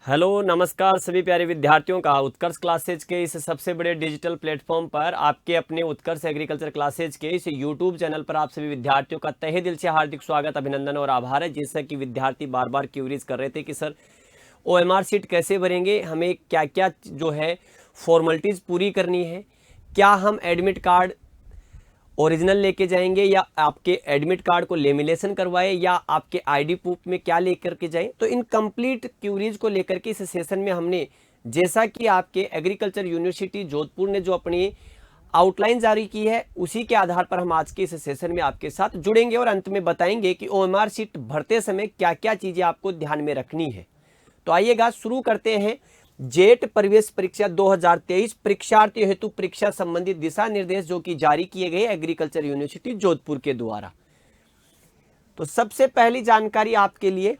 Hello नमस्कार सभी प्यारे विद्यार्थियों का उत्कर्ष क्लासेज के इस सबसे बड़े डिजिटल प्लेटफॉर्म पर आपके अपने उत्कर्ष एग्रीकल्चर क्लासेज के इस यूट्यूब चैनल पर आप सभी विद्यार्थियों का तहे दिल से हार्दिक स्वागत, अभिनंदन और आभार है। जैसा कि विद्यार्थी बार बार क्यूरीज कर रहे थे कि सर OMR सीट कैसे भरेंगे, हमें क्या क्या जो है फॉर्मेलिटीज़ पूरी करनी है, क्या हम एडमिट कार्ड ओरिजिनल लेके जाएंगे या आपके एडमिट कार्ड को लेमिनेशन करवाए या आपके आईडी प्रूफ में क्या लेकर के जाएं। तो इन कंप्लीट क्यूरीज को लेकर के इस सेशन में हमने, जैसा कि आपके एग्रीकल्चर यूनिवर्सिटी जोधपुर ने जो अपनी आउटलाइन जारी की है, उसी के आधार पर हम आज के इस सेशन में आपके साथ जुड़ेंगे और अंत में बताएंगे कि OMR सीट भरते समय क्या क्या चीज़ें आपको ध्यान में रखनी है। तो आइएगा शुरू करते हैं। जेट प्रवेश परीक्षा 2023 परीक्षार्थियों हेतु परीक्षा संबंधित दिशा निर्देश जो कि जारी किए गए एग्रीकल्चर यूनिवर्सिटी जोधपुर के द्वारा। तो सबसे पहली जानकारी आपके लिए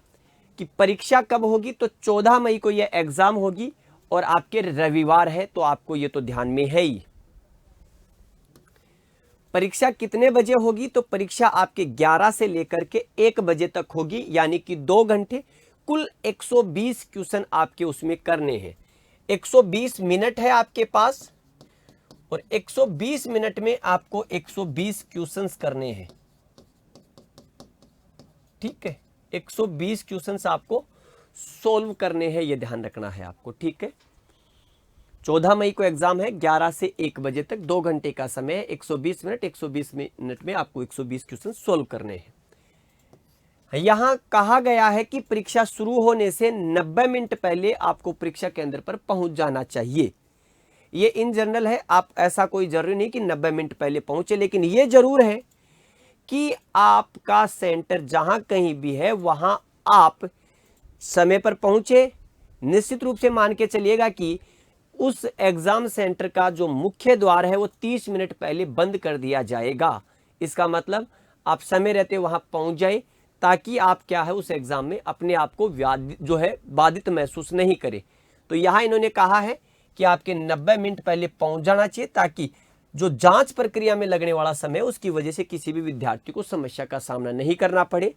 कि परीक्षा कब होगी, तो 14 मई को यह एग्जाम होगी और आपके रविवार है, तो आपको ये तो ध्यान में है ही। परीक्षा कितने बजे होगी, तो परीक्षा आपके 11 से लेकर के 1 बजे तक होगी, यानी कि 2 घंटे। कुल 120 क्वेश्चन आपके उसमें करने हैं। 120 मिनट है आपके पास और 120 मिनट में आपको 120 क्वेश्चंस करने हैं। ठीक है, 120 क्वेश्चंस आपको सोल्व करने हैं, ये ध्यान रखना है आपको। ठीक है, 14 मई को एग्जाम है, 11 से 1 बजे तक 2 घंटे का समय है। 120 मिनट, 120 मिनट में आपको 120 क्वेश्चन सोल्व करने हैं। यहां कहा गया है कि परीक्षा शुरू होने से 90 मिनट पहले आपको परीक्षा केंद्र पर पहुंच जाना चाहिए। ये इन जनरल है, आप ऐसा कोई जरूरी नहीं कि 90 मिनट पहले पहुंचे, लेकिन ये जरूर है कि आपका सेंटर जहां कहीं भी है वहां आप समय पर पहुंचे। निश्चित रूप से मान के चलिएगा कि उस एग्जाम सेंटर का जो मुख्य द्वार है वो 30 मिनट पहले बंद कर दिया जाएगा। इसका मतलब आप समय रहते वहां पहुंच जाए, ताकि आप क्या है उस एग्जाम में अपने आप को जो है बाधित महसूस नहीं करें। तो यहाँ इन्होंने कहा है कि आपके 90 मिनट पहले पहुंच जाना चाहिए, ताकि जो जांच प्रक्रिया में लगने वाला समय उसकी वजह से किसी भी विद्यार्थी को समस्या का सामना नहीं करना पड़े।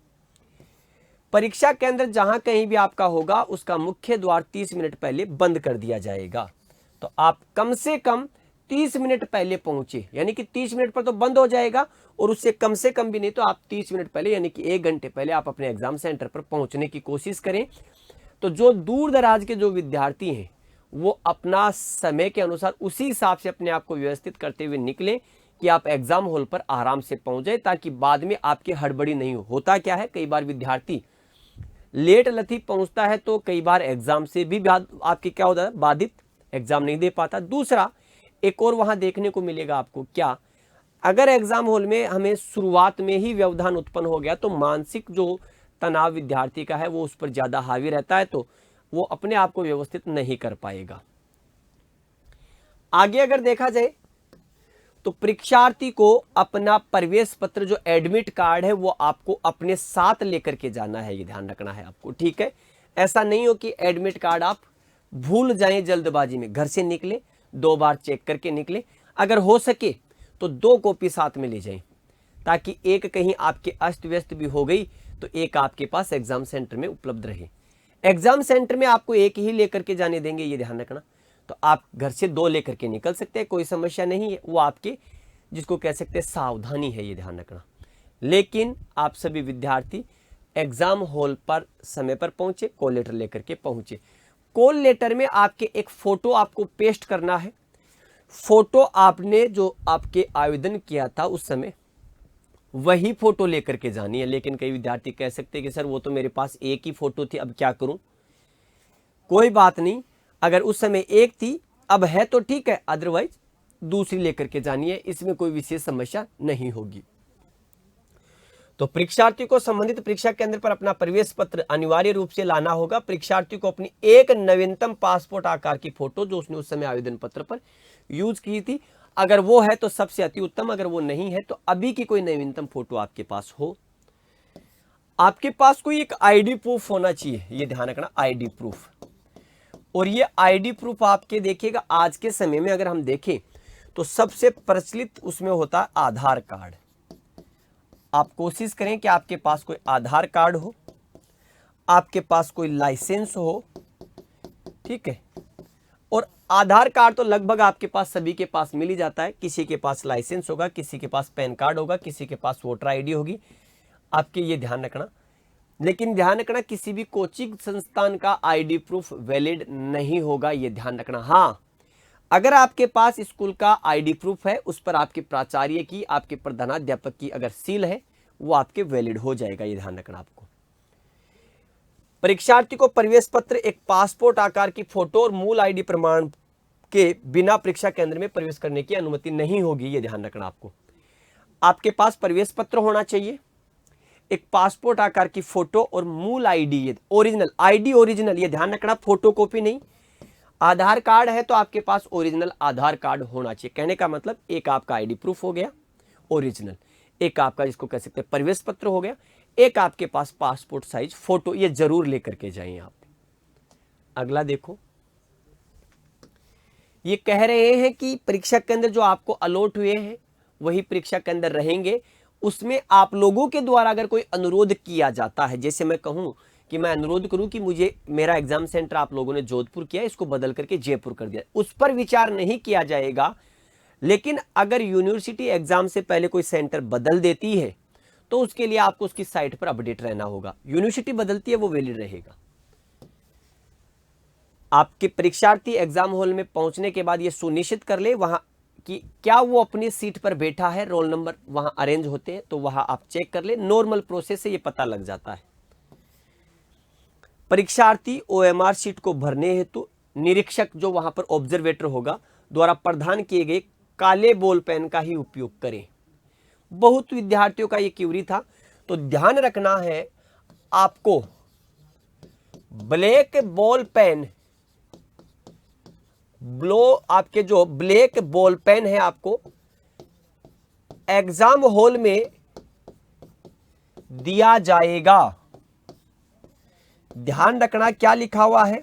परीक्षा केंद्र जहां कहीं भी आपका होगा उसका मुख्य द्वार 30 मिनट पहले बंद कर दिया जाएगा। तो आप कम से कम 30 मिनट पहले पहुंचे, यानी कि 30 मिनट पर तो बंद हो जाएगा और उससे कम से कम भी नहीं तो आप 30 मिनट पहले यानी कि 1 घंटे पहले आप अपने एग्जाम सेंटर पर पहुंचने की कोशिश करें। तो जो दूर दराज के जो विद्यार्थी हैं वो अपना समय के अनुसार उसी हिसाब से अपने आप को व्यवस्थित करते हुए निकलें कि आप एग्जाम हॉल पर आराम से पहुंच जाए, ताकि बाद में आपकी हड़बड़ी नहीं हो। होता क्या है, कई बार विद्यार्थी लेट लथी पहुंचता है तो कई बार एग्जाम से भी आपके क्या होता है, बाधित, एग्जाम नहीं दे पाता। दूसरा एक और वहां देखने को मिलेगा आपको, क्या अगर एग्जाम हॉल में हमें शुरुआत में ही व्यवधान उत्पन्न हो गया तो मानसिक जो तनाव विद्यार्थी का है वो उस पर ज्यादा हावी रहता है, तो वो अपने आप को व्यवस्थित नहीं कर पाएगा। आगे अगर देखा जाए तो परीक्षार्थी को अपना प्रवेश पत्र जो एडमिट कार्ड है वो आपको अपने साथ लेकर के जाना है, ये ध्यान रखना है आपको। ठीक है, ऐसा नहीं हो कि एडमिट कार्ड आप भूल जाएं जल्दबाजी में, घर से निकले 2 बार चेक करके निकले। अगर हो सके तो 2 कॉपी साथ में ले जाएं, ताकि एक कहीं आपके अस्त व्यस्त भी हो गई तो एक आपके पास एग्जाम सेंटर में उपलब्ध रहे। एग्जाम सेंटर में आपको एक ही लेकर के जाने देंगे, ये ध्यान रखना। तो आप घर से 2 लेकर के निकल सकते हैं, कोई समस्या नहीं है, वो आपके जिसको कह सकते हैं सावधानी है, ये ध्यान रखना। लेकिन आप सभी विद्यार्थी एग्जाम हॉल पर समय पर पहुंचे, कॉल लेटर लेकर के पहुंचे। कॉल लेटर में आपके एक फोटो आपको पेस्ट करना है। फोटो आपने जो आपके आवेदन किया था उस समय वही फोटो लेकर के जानी है। लेकिन कई विद्यार्थी कह सकते हैं कि सर वो तो मेरे पास एक ही फोटो थी, अब क्या करूं। कोई बात नहीं, अगर उस समय एक थी अब है तो ठीक है, अदरवाइज दूसरी लेकर के जानी है, इसमें कोई विशेष समस्या नहीं होगी। तो परीक्षार्थी को संबंधित परीक्षा केंद्र पर अपना प्रवेश पत्र अनिवार्य रूप से लाना होगा। परीक्षार्थी को अपनी एक नवीनतम पासपोर्ट आकार की फोटो जो उसने उस समय आवेदन पत्र पर यूज की थी, अगर वो है तो सबसे अति उत्तम, अगर वो नहीं है तो अभी की कोई नवीनतम फोटो आपके पास हो। आपके पास कोई एक आईडी प्रूफ होना चाहिए, ये ध्यान रखना, आईडी प्रूफ। और ये आईडी प्रूफ आपके देखिएगा आज के समय में अगर हम देखें तो सबसे प्रचलित उसमें होता है आधार कार्ड। आप कोशिश करें कि आपके पास कोई आधार कार्ड हो, आपके पास कोई लाइसेंस हो, ठीक है। और आधार कार्ड तो लगभग आपके पास सभी के पास मिल ही जाता है, किसी के पास लाइसेंस होगा, किसी के पास पैन कार्ड होगा, किसी के पास वोटर आईडी होगी, आपके ये ध्यान रखना। लेकिन ध्यान रखना किसी भी कोचिंग संस्थान का आईडी प्रूफ वैलिड नहीं होगा, ये ध्यान रखना। हाँ, अगर आपके पास स्कूल का आईडी प्रूफ है, उस पर आपके प्राचार्य की, आपके प्रधानाध्यापक की अगर सील है, वो आपके वैलिड हो जाएगा, ये ध्यान रखना आपको। परीक्षार्थी को प्रवेश पत्र, एक पासपोर्ट आकार की फोटो और मूल आईडी प्रमाण के बिना परीक्षा केंद्र में प्रवेश करने की अनुमति नहीं होगी, ये ध्यान रखना आपको। आपके पास प्रवेश पत्र होना चाहिए, एक पासपोर्ट आकार की फोटो और मूल आईडी, ये ओरिजिनल आईडी, ओरिजिनल, ये ध्यान रखना, फोटो कॉपी नहीं। आधार कार्ड है तो आपके पास ओरिजिनल आधार कार्ड होना चाहिए। कहने का मतलब एक आपका आईडी प्रूफ हो गया ओरिजिनल, एक आपका जिसको कह सकते हैं प्रवेश पत्र हो गया, एक आपके पास पासपोर्ट साइज फोटो, ये जरूर लेकर के जाइए आप। अगला देखो, ये कह रहे हैं कि परीक्षा केंद्र जो आपको अलॉट हुए हैं वही परीक्षा केंद्र रहेंगे। उसमें आप लोगों के द्वारा अगर कोई अनुरोध किया जाता है, जैसे मैं कहूं कि मैं अनुरोध करूं कि मुझे मेरा एग्जाम सेंटर आप लोगों ने जोधपुर किया, इसको बदल करके जयपुर कर दिया, उस पर विचार नहीं किया जाएगा। लेकिन अगर यूनिवर्सिटी एग्जाम से पहले कोई सेंटर बदल देती है तो उसके लिए आपको उसकी साइट पर अपडेट रहना होगा। यूनिवर्सिटी बदलती है वो वैलिड रहेगा। आपके परीक्षार्थी एग्जाम हॉल में पहुंचने के बाद ये सुनिश्चित कर ले वहां कि क्या वो अपनी सीट पर बैठा है, रोल नंबर वहां अरेंज होते हैं तो वहां आप चेक कर ले, नॉर्मल प्रोसेस से ये पता लग जाता है। परीक्षार्थी ओएमआर सीट को भरने हेतु निरीक्षक जो वहां पर ऑब्जर्वेटर होगा द्वारा प्रदान किए गए काले बॉल पेन का ही उपयोग करें। बहुत विद्यार्थियों का ये क्यूरी था, तो ध्यान रखना है आपको ब्लैक बॉल पेन, आपके जो ब्लैक बॉल पेन है आपको एग्जाम हॉल में दिया जाएगा। ध्यान रखना क्या लिखा हुआ है,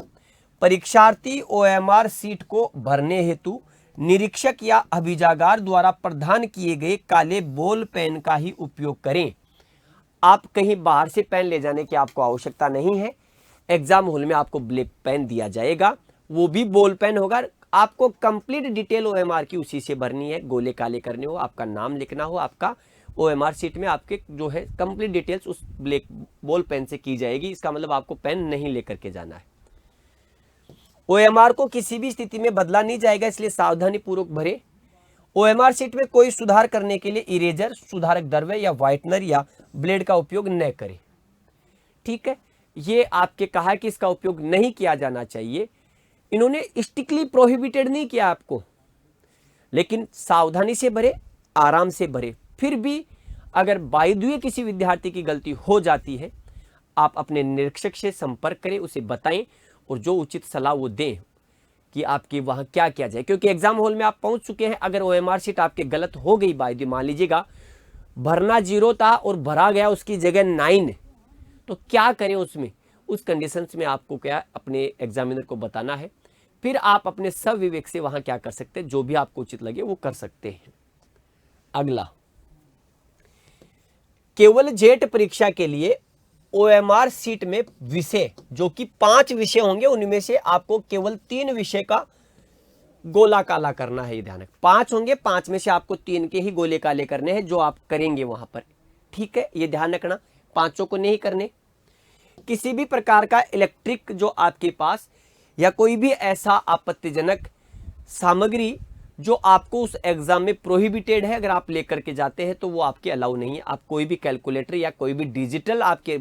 परीक्षार्थी ओएमआर सीट को भरने हेतु निरीक्षक या अभिजागार द्वारा प्रदान किए गए काले बॉल पेन का ही उपयोग करें। आप कहीं बाहर से पेन ले जाने की आपको आवश्यकता नहीं है। एग्जाम हॉल में आपको ब्लैक पेन दिया जाएगा, वो भी बॉल पेन होगा। आपको कंप्लीट डिटेल ओएमआर की उसी से भरनी है, गोले काले करने हो, आपका नाम लिखना हो, आपका ओएमआर सीट में आपके जो है कंप्लीट डिटेल्स उस ब्लैक बॉल पेन से की जाएगी। इसका मतलब आपको पेन नहीं लेकर के जाना है। ओएमआर को किसी भी स्थिति में बदला नहीं जाएगा, इसलिए सावधानी पूर्वक भरे। ओएमआर सीट में कोई सुधार करने के लिए इरेजर, सुधारक द्रव्य या व्हाइटनर या ब्लेड का उपयोग न करें। ठीक है, ये आपके कहा कि इसका उपयोग नहीं किया जाना चाहिए। इन्होंने स्ट्रिक्टली प्रोहिबिटेड नहीं किया आपको, लेकिन सावधानी से भरे, आराम से भरे। फिर भी अगर बाय द वे किसी विद्यार्थी की गलती हो जाती है, आप अपने निरीक्षक से संपर्क करें, उसे बताएं और जो उचित सलाह वो दें कि आपकी वहां क्या किया जाए। क्योंकि एग्जाम हॉल में आप पहुंच चुके हैं, अगर ओएमआर सीट आपके गलत हो गई बाय द वे, मान लीजिएगा भरना 0 था और भरा गया उसकी जगह 9, तो क्या करें उसमें? उस कंडीशंस में आपको क्या अपने एग्जामिनर को बताना है। फिर आप अपने सविवेक से वहां क्या कर सकते हैं, जो भी आपको उचित लगे वो कर सकते हैं। अगला, केवल जेट परीक्षा के लिए ओएमआर सीट में विषय जो कि 5 विषय होंगे, उनमें से आपको केवल 3 विषय का गोला काला करना है। ये ध्यान रखें, 5 होंगे, 5 में से आपको 3 के ही गोले काले करने हैं जो आप करेंगे वहां पर। ठीक है, ये ध्यान रखना, 5 को नहीं करने। किसी भी प्रकार का इलेक्ट्रिक जो आपके पास या कोई भी ऐसा आपत्तिजनक सामग्री जो आपको उस एग्जाम में प्रोहिबिटेड है, अगर आप लेकर के जाते हैं तो वो आपके अलाउ नहीं है। आप कोई भी कैलकुलेटर या कोई भी डिजिटल आपके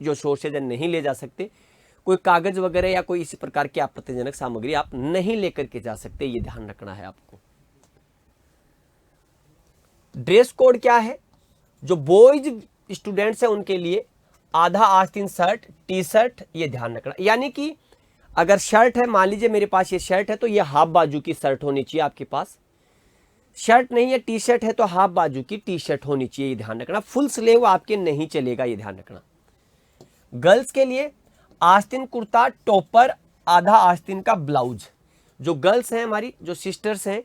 जो सोर्सेज है नहीं ले जा सकते। कोई कागज वगैरह या कोई इसी प्रकार की आपत्तिजनक सामग्री आप नहीं लेकर के जा सकते, ये ध्यान रखना है आपको। ड्रेस कोड क्या है? जो बॉयज स्टूडेंट्स हैं उनके लिए आधा आस्तीन शर्ट, टी शर्ट, ये ध्यान रखना। यानी कि अगर शर्ट है, मान लीजिए मेरे पास ये शर्ट है तो ये हाफ बाजू की शर्ट होनी चाहिए आपके पास। शर्ट नहीं है, टी शर्ट है तो हाफ बाजू की टी शर्ट होनी चाहिए, ये ध्यान रखना। फुल स्लीव आपके नहीं चलेगा, ये ध्यान रखना। गर्ल्स के लिए आस्तीन कुर्ता, टॉपर, आधा आस्तीन का ब्लाउज। जो गर्ल्स हैं हमारी, जो सिस्टर्स हैं,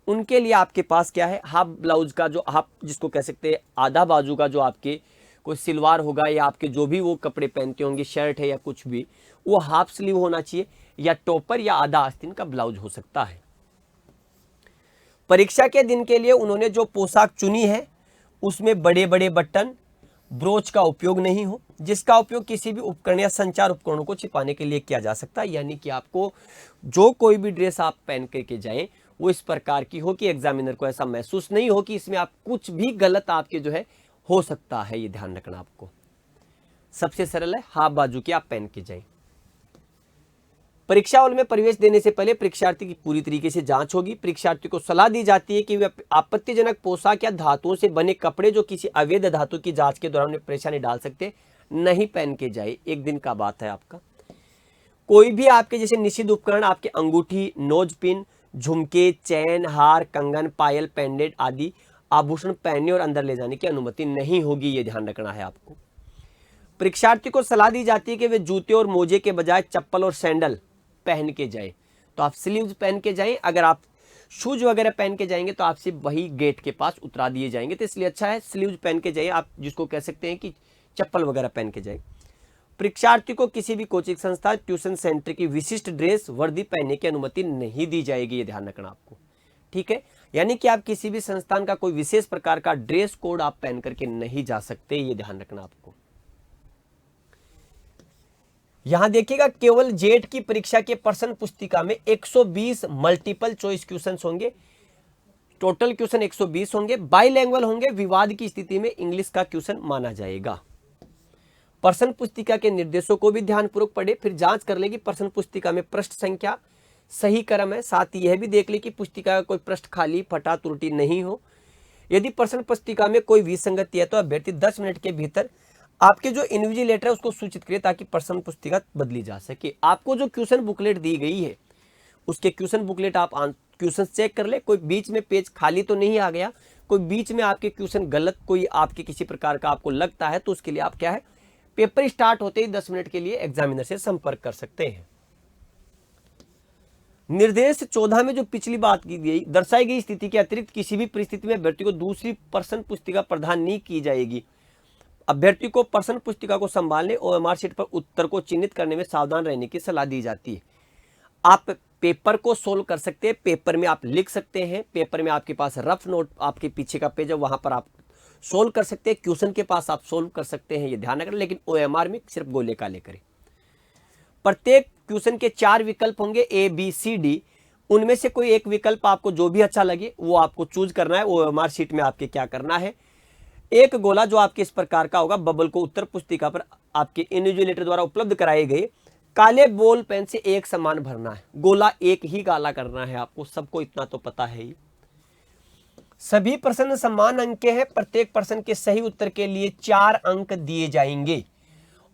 उनके लिए आपके पास क्या है, हाफ ब्लाउज का जो हाफ जिसको कह सकते हैं आधा बाजू का जो आपके कोई सिलवार होगा या आपके जो भी वो कपड़े पहनते होंगे, शर्ट है या कुछ भी, वो हाफ स्लीव होना चाहिए या टॉपर या आधा आस्तीन का ब्लाउज हो सकता है। परीक्षा के दिन के लिए उन्होंने जो पोशाक चुनी है उसमें बड़े बड़े बटन, ब्रोच का उपयोग नहीं हो, जिसका उपयोग किसी भी उपकरण या संचार उपकरणों को छिपाने के लिए किया जा सकता है। यानी कि आपको जो कोई भी ड्रेस आप पहन करके जाएं वो इस प्रकार की हो कि एग्जामिनर को ऐसा महसूस नहीं हो कि इसमें आप कुछ भी गलत आपके जो है हो सकता है। ये ध्यान रखना आपको। सबसे सरल है, हाफ बाजू की आप पहन के जाएं। परीक्षा हॉल में प्रवेश देने से पहले परीक्षार्थी की पूरी तरीके से जांच होगी। परीक्षार्थी को सलाह दी जाती है कि वे आपत्तिजनक पोशाक या धातुओं से बने कपड़े जो किसी अवैध धातु की जांच के दौरान परेशानी डाल सकते नहीं पहन के जाए। एक दिन का बात है आपका। कोई भी आपके जैसे निषिद्ध उपकरण, आपके अंगूठी, नोज पिन, झुमके, चैन, हार, कंगन, पायल, पेंडेंट आदि आभूषण पहनने और अंदर ले जाने की अनुमति नहीं होगी। ये ध्यान रखना है आपको। परीक्षार्थी को सलाह दी जाती है कि वे जूते और मोजे के बजाय चप्पल और सैंडल पहन के जाए। तो आप स्लीव्स पहन के जाएं। अगर आप शूज वगैरह पहन के जाएंगे तो आपसे वही गेट के पास उतरा दिए जाएंगे। तो इसलिए अच्छा है स्लीव्स पहन के जाइए, आप जिसको कह सकते हैं कि चप्पल वगैरह पहन के जाए। परीक्षार्थी को किसी भी कोचिंग संस्था, ट्यूशन सेंटर की विशिष्ट ड्रेस वर्दी पहनने की अनुमति नहीं दी जाएगी। ये ध्यान रखना आपको, ठीक है। यानी कि आप किसी भी संस्थान का कोई विशेष प्रकार का ड्रेस कोड आप पहन करके नहीं जा सकते। ये ध्यान रखना आपको। यहां देखिएगा, केवल जेट की परीक्षा के प्रश्न पुस्तिका में 120 मल्टीपल चॉइस क्वेश्चंस होंगे। टोटल क्वेश्चन 120 होंगे, बाइलैंग्वेज होंगे। विवाद की स्थिति में इंग्लिश का क्वेश्चन माना जाएगा। प्रश्न पुस्तिका के निर्देशों को भी ध्यानपूर्वक पढ़े, फिर जांच कर ले कि प्रश्न पुस्तिका में पृष्ठ संख्या सही क्रम है। साथ ही यह भी देख ले कि पुस्तिका का कोई पृष्ठ खाली, फटा, त्रुटि नहीं हो। यदि प्रश्न पुस्तिका में कोई विसंगति है तो अभ्यर्थी 10 मिनट के भीतर आपके जो इन्विजिलेटर है उसको सूचित करें ताकि प्रश्न पुस्तिका बदली जा सके। आपको जो क्वेश्चन बुकलेट दी गई है उसके क्वेश्चन बुकलेट आप क्वेश्चन चेक कर ले, कोई बीच में पेज खाली तो नहीं आ गया, कोई बीच में आपके क्वेश्चन गलत कोई आपके किसी प्रकार का आपको लगता है तो उसके लिए आप क्या है, पेपर स्टार्ट होते ही 10 मिनट के लिए एग्जामिनर से संपर्क कर सकते हैं। निर्देश 14 में जो पिछली बात की गई, दर्शाई गई स्थिति के अतिरिक्त किसी भी परिस्थिति में अभ्यर्थी को दूसरी प्रश्न पुस्तिका प्रदान नहीं की जाएगी। अभ्यर्थी को प्रश्न पुस्तिका को संभालने और ओएमआर शीट पर उत्तर को चिन्हित करने में सावधान रहने की सलाह दी जाती है। आप पेपर को सोल्व कर सकते हैं, पेपर में आप लिख सकते हैं, पेपर में आपके पास रफ नोट आपके पीछे का पेज है वहां पर आप सोल्व कर सकते हैं, क्वेश्चन के पास आप सोल्व कर सकते हैं, ये ध्यान रखना। लेकिन ओएमआर में सिर्फ गोले काले करें। प्रत्येक क्वेश्चन के 4 विकल्प होंगे, ए बी सी डी। उनमें से कोई एक विकल्प आपको जो भी अच्छा लगे वो आपको चूज करना है। ओएमआर शीट में आपके क्या करना है, एक गोला जो आपके इस प्रकार का होगा, बबल को उत्तर पुस्तिका पर आपके इन्विजिलेटर द्वारा उपलब्ध कराए गए काले बॉल पेन से एक समान भरना है। गोला एक ही काला करना है आपको, सबको इतना तो पता है ही। सभी प्रश्न समान अंक के हैं। प्रत्येक प्रश्न के सही उत्तर के लिए 4 अंक दिए जाएंगे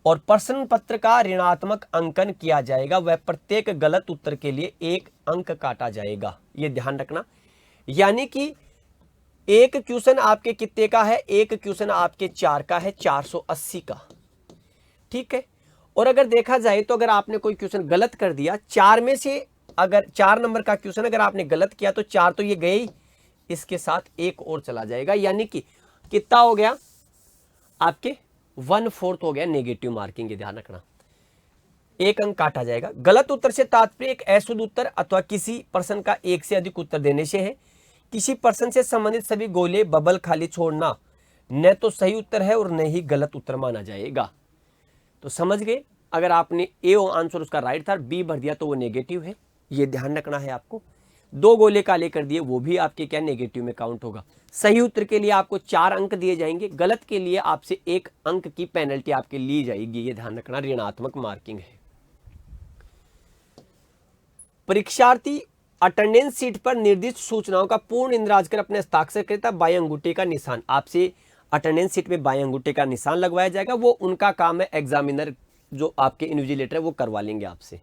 और प्रश्न पत्र का ऋणात्मक अंकन किया जाएगा। वह प्रत्येक गलत उत्तर के लिए 1 अंक काटा जाएगा। यह ध्यान रखना। यानी कि एक क्वेश्चन आपके कितने का है, एक क्वेश्चन आपके 4 का है, 480 का, ठीक है। और अगर देखा जाए तो अगर आपने कोई क्वेश्चन गलत कर दिया, 4 में से अगर 4 नंबर का क्वेश्चन अगर आपने गलत किया तो 4 तो ये गए ही, इसके साथ 1 और चला जाएगा। यानी कि कितना हो गया आपके 1/4 हो गया नेगेटिव मार्किंग। ये ध्यान रखना, 1 अंक काटा जाएगा। गलत उत्तर से तात्पर्य एक अशुद्ध उत्तर अथवा किसी प्रश्न का 1 से अधिक उत्तर देने से है। किसी प्रश्न से संबंधित सभी गोले बबल खाली छोड़ना न तो सही उत्तर है और न ही गलत उत्तर माना जाएगा। तो समझ गए, अगर आपने ए आंसर उसका राइट था, बी भर दिया तो वो नेगेटिव है। ये ध्यान रखना है आपको। 2 गोले काले कर दिए वो भी आपके क्या नेगेटिव में काउंट होगा। सही उत्तर के लिए आपको 4 अंक दिए जाएंगे, गलत के लिए आपसे 1 अंक की पेनल्टी आपके ली जाएगी। ये ध्यान रखना, ऋणात्मक मार्किंग है। परीक्षार्थी अटेंडेंस शीट पर निर्दिष्ट सूचनाओं का पूर्ण इंद्राज कर अपने हस्ताक्षर करता बाएं अंगूठे का निशान। आपसे अटेंडेंस शीट में बाएं अंगूठे का निशान लगवाया जाएगा। वो उनका काम है, एग्जामिनर जो आपके इन्विजिलेटर है वो करवा लेंगे आपसे।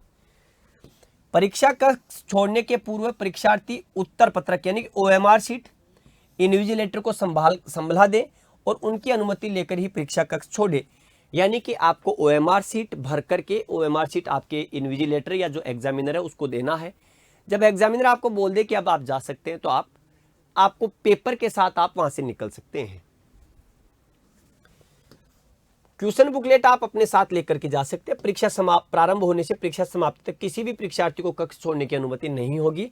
परीक्षा कक्ष छोड़ने के पूर्व परीक्षार्थी उत्तर पत्रक यानी कि ओएमआर शीट इन्विजिलेटर को संभला दे और उनकी अनुमति लेकर ही परीक्षा कक्ष छोड़े। यानी कि आपको ओएमआर शीट भर करके, ओएमआर शीट आपके इन्विजिलेटर या जो एग्जामिनर है उसको देना है। जब एग्जामिनर आपको बोल दे कि अब आप जा सकते हैं तो आपको पेपर के साथ आप वहां से निकल सकते हैं। क्वेश्चन बुकलेट आप अपने साथ लेकर के जा सकते हैं। परीक्षा समाप्त प्रारंभ होने से परीक्षा समाप्ति तक किसी भी परीक्षार्थी को कक्ष छोड़ने की अनुमति नहीं होगी।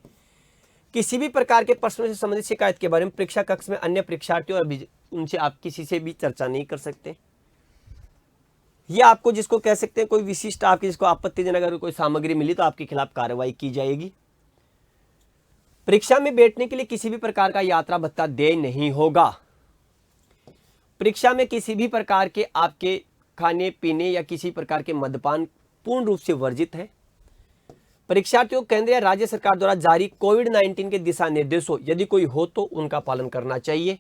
किसी भी प्रकार के प्रश्नों से संबंधित शिकायत के बारे में परीक्षा कक्ष में अन्य परीक्षार्थियों और उनसे आप किसी से भी चर्चा नहीं कर सकते। ये आपको जिसको कह सकते हैं कोई विशिष्ट आपकी जिसको आपत्तिजनक अगर कोई सामग्री मिली तो आपके खिलाफ कार्रवाई की जाएगी। परीक्षा में बैठने के लिए किसी भी प्रकार का यात्रा भत्ता देय नहीं होगा। परीक्षा में किसी भी प्रकार के आपके खाने पीने या किसी प्रकार के मद्यपान पूर्ण रूप से वर्जित है। परीक्षार्थियों को केंद्र या राज्य सरकार द्वारा जारी कोविड-19 के दिशा निर्देशों यदि कोई हो तो उनका पालन करना चाहिए।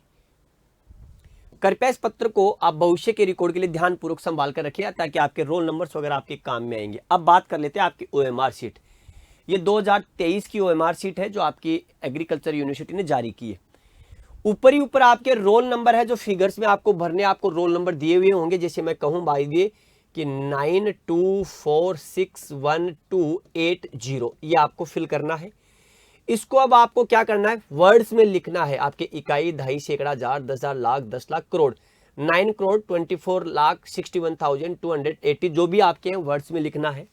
कृपया इस पत्र को आप भविष्य के रिकॉर्ड के लिए ध्यानपूर्वक संभाल कर रखिए ताकि आपके रोल नंबर्स वगैरह आपके काम में आएंगे। अब बात कर लेते हैं आपकी OMR शीट। ये 2023 की OMR शीट है जो आपकी एग्रीकल्चर यूनिवर्सिटी ने जारी की है। ऊपर ही ऊपर आपके रोल नंबर है जो फिगर्स में आपको भरने, आपको रोल नंबर दिए हुए होंगे। जैसे मैं कहूँ भाई दिए कि 92461280 ये आपको फिल करना है। इसको अब आपको क्या करना है, वर्ड्स में लिखना है। आपके इकाई, दहाई, सैकड़ा, हजार, 10,000, लाख, 10 लाख, करोड़, 9 करोड़ 24,61,280 जो भी आपके हैं वर्ड्स में लिखना है।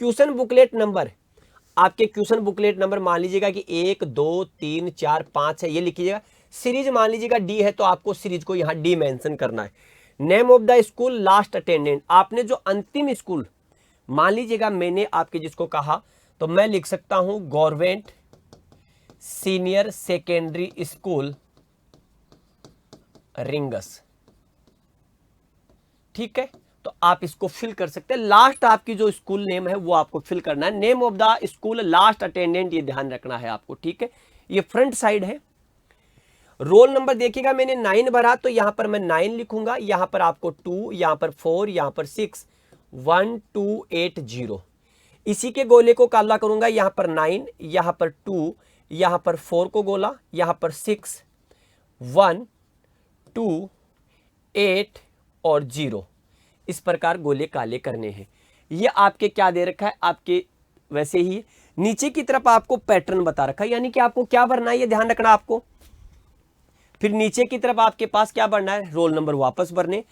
क्वेश्चन बुकलेट नंबर, आपके क्वेश्चन बुकलेट नंबर मान लीजिएगा कि 1 2 3 4 5 है, ये लिखिएगा। सीरीज मान लीजिएगा D है तो आपको सीरीज को यहाँ D मेंशन करना है। Name of the school, last attendant, आपने जो अंतिम स्कूल मान लीजिएगा मैंने आपके जिसको कहा तो मैं लिख सकता हूं government senior secondary school rings. ठीक है, तो आप इसको फिल कर सकते हैं। लास्ट आपकी जो स्कूल नेम है वो आपको फिल करना है। Name of the school, last attendant, ये ध्यान रखना है आपको। ठीक है, ये फ्रंट साइड है। रोल नंबर देखिएगा मैंने 9 भरा तो यहां पर मैं 9 लिखूंगा, यहां पर आपको 2, यहां पर 4, यहां पर 6, 1280। इसी के गोले को काला करूंगा, यहां पर 9, यहां पर 2, यहां पर 4 को गोला, यहां पर 6, 1 2 8 और 0, इस प्रकार गोले काले करने हैं। ये आपके क्या दे रखा है, आपके वैसे ही नीचे की तरफ आपको पैटर्न बता रखा है, यानी कि आपको क्या भरना है ये ध्यान रखना आपको। फिर नीचे की तरफ आपके पास क्या भरना है, रोल नंबर वापस भरने।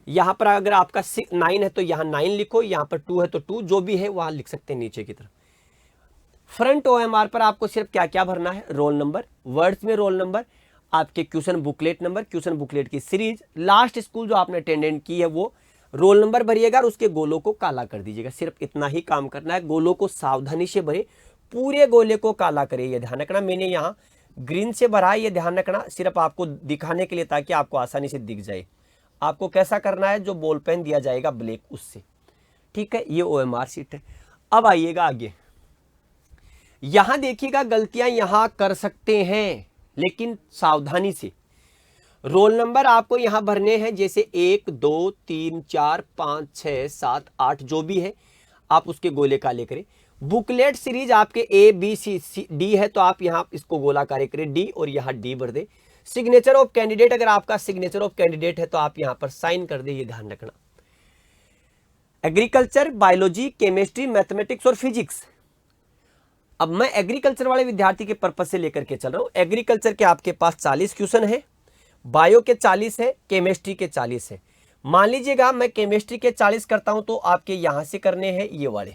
यहां पर अगर आपका 9 है तो यहां 9 लिखो, यहां पर 2 है तो 2, जो भी है वहां लिख सकते हैं नीचे की तरफ। फ्रंट OMR पर आपको सिर्फ क्या क्या भरना है, रोल नंबर, वर्ड्स में रोल नंबर, आपके question booklet number, question booklet की सीरीज, लास्ट स्कूल जो आपने अटेंडेंट की है वो रोल नंबर भरिएगा और उसके गोलों को काला कर दीजिएगा। सिर्फ इतना ही काम करना है। गोलों को सावधानी से भरे, पूरे गोले को काला करिए, ये ध्यान रखना। मैंने यहाँ ग्रीन से भरा है, ये ध्यान रखना, सिर्फ आपको दिखाने के लिए ताकि आपको आसानी से दिख जाए। आपको कैसा करना है, जो बॉल पेन दिया जाएगा ब्लैक उससे। ठीक है, ये OMR शीट है। अब आइएगा आगे, यहां देखिएगा गलतियां यहां कर सकते हैं लेकिन सावधानी से। रोल नंबर आपको यहां भरने हैं, जैसे 1 2 3 4 5 6 7 8 जो भी है आप उसके गोले काले करें। बुकलेट सीरीज आपके ABCD है तो आप यहां इसको गोला काले करें D और यहां D भर दे। सिग्नेचर ऑफ कैंडिडेट, अगर आपका सिग्नेचर ऑफ कैंडिडेट है तो आप यहां पर साइन कर दे, ये ध्यान रखना। एग्रीकल्चर, बायोलॉजी, केमिस्ट्री, मैथमेटिक्स और फिजिक्स। अब मैं एग्रीकल्चर वाले विद्यार्थी के पर्पज से लेकर के चल रहा हूं। एग्रीकल्चर के आपके पास 40 क्वेश्चन है, बायो के 40 है, केमिस्ट्री के 40 है। मान लीजिएगा मैं केमिस्ट्री के 40 करता हूं तो आपके यहां से करने हैं ये वाले,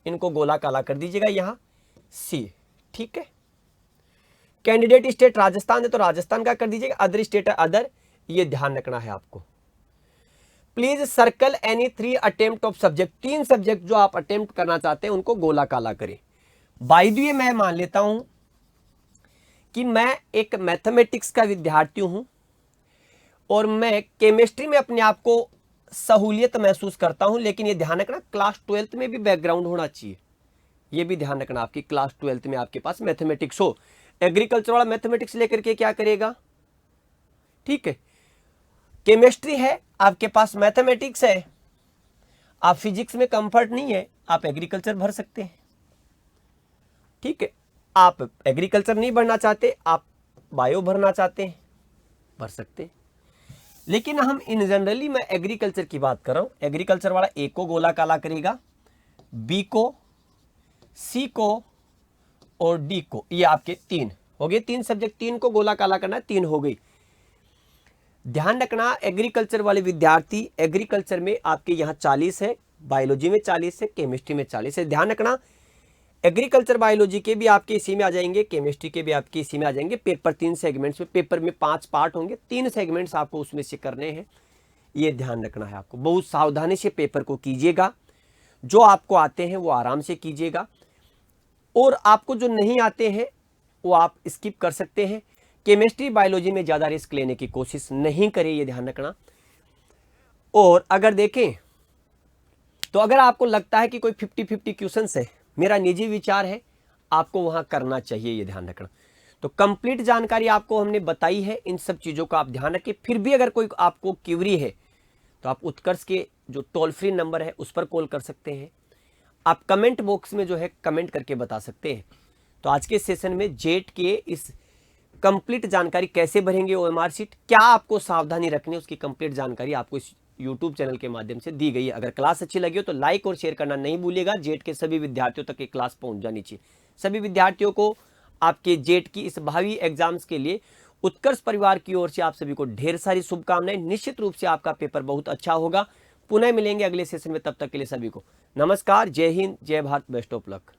इनको गोला काला कर दीजिएगा यहां C। ठीक है, कैंडिडेट स्टेट राजस्थान है तो राजस्थान का कर दीजिएगा, अदर स्टेट है अदर, ये ध्यान रखना है आपको। Please circle any 3 attempt of subject, 3 subject जो आप अटेम्प्ट करना चाहते हैं उनको गोला काला करें। बाय द वे मैं मान लेता हूं कि मैं एक मैथमेटिक्स का विद्यार्थी हूं और मैं केमिस्ट्री में अपने आप को सहूलियत महसूस करता हूं, लेकिन ये ध्यान रखना क्लास 12th में भी बैकग्राउंड होना चाहिए। ये भी ध्यान रखना आपकी क्लास 12th में आपके पास मैथमेटिक्स हो। एग्रीकल्चर वाला मैथमेटिक्स लेकर के क्या करेगा, ठीक है, केमिस्ट्री है आपके पास, मैथमेटिक्स है, आप फिजिक्स में कंफर्ट नहीं है, आप एग्रीकल्चर भर सकते हैं। ठीक है, आप एग्रीकल्चर नहीं भरना चाहते, आप बायो भरना चाहते हैं, भर सकते हैं। लेकिन हम इन जनरली मैं एग्रीकल्चर की बात कर रहा हूं। एग्रीकल्चर वाला A को गोला काला करेगा, B को, C को और D को। ये आपके 3 हो गए, 3 सब्जेक्ट, 3 को गोला काला करना है, 3 हो गई। ध्यान रखना एग्रीकल्चर वाले विद्यार्थी, एग्रीकल्चर में आपके यहाँ 40 है, बायोलॉजी में 40 है, केमिस्ट्री में 40 है। ध्यान रखना एग्रीकल्चर बायोलॉजी के भी आपके इसी में आ जाएंगे, केमिस्ट्री के भी आपके इसी में आ जाएंगे। पेपर 3 सेगमेंट्स में, पेपर में 5 पार्ट होंगे, 3 सेगमेंट्स आपको उसमें से करने हैं, ये ध्यान रखना है आपको। बहुत सावधानी से पेपर को कीजिएगा, जो आपको आते हैं वो आराम से कीजिएगा, और आपको जो नहीं आते हैं वो आप स्किप कर सकते हैं। केमिस्ट्री बायोलॉजी में ज़्यादा रिस्क लेने की कोशिश नहीं करें, ये ध्यान रखना। और अगर देखें तो अगर आपको लगता है कि कोई 50-50 क्वेश्चंस है, मेरा निजी विचार है, आपको वहां करना चाहिए, ये ध्यान रखना। तो कंप्लीट जानकारी आपको हमने बताई है, इन सब चीज़ों का आप ध्यान रखें। फिर भी अगर कोई आपको क्वेरी है तो आप उत्कर्ष के जो टोल फ्री नंबर है उस पर कॉल कर सकते हैं, आप कमेंट बॉक्स में जो है कमेंट करके बता सकते हैं। तो आज के सेशन में जेट के इस कंप्लीट जानकारी कैसे भरेंगे ओएमआर शीट, क्या आपको सावधानी रखनी है, उसकी कंप्लीट जानकारी आपको इस यूट्यूब चैनल के माध्यम से दी गई है। अगर क्लास अच्छी लगी हो तो लाइक और शेयर करना नहीं भूलिएगा। जेट के सभी विद्यार्थियों तक ये क्लास पहुंच जानी चाहिए। सभी विद्यार्थियों को आपके जेट की इस भावी एग्जाम्स के लिए उत्कर्ष परिवार की ओर से आप सभी को ढेर सारी शुभकामनाएं। निश्चित रूप से आपका पेपर बहुत अच्छा होगा। पुनः मिलेंगे अगले सेशन में, तब तक के लिए सभी को नमस्कार, जय हिंद, जय भारत, बेस्ट ऑफ लक।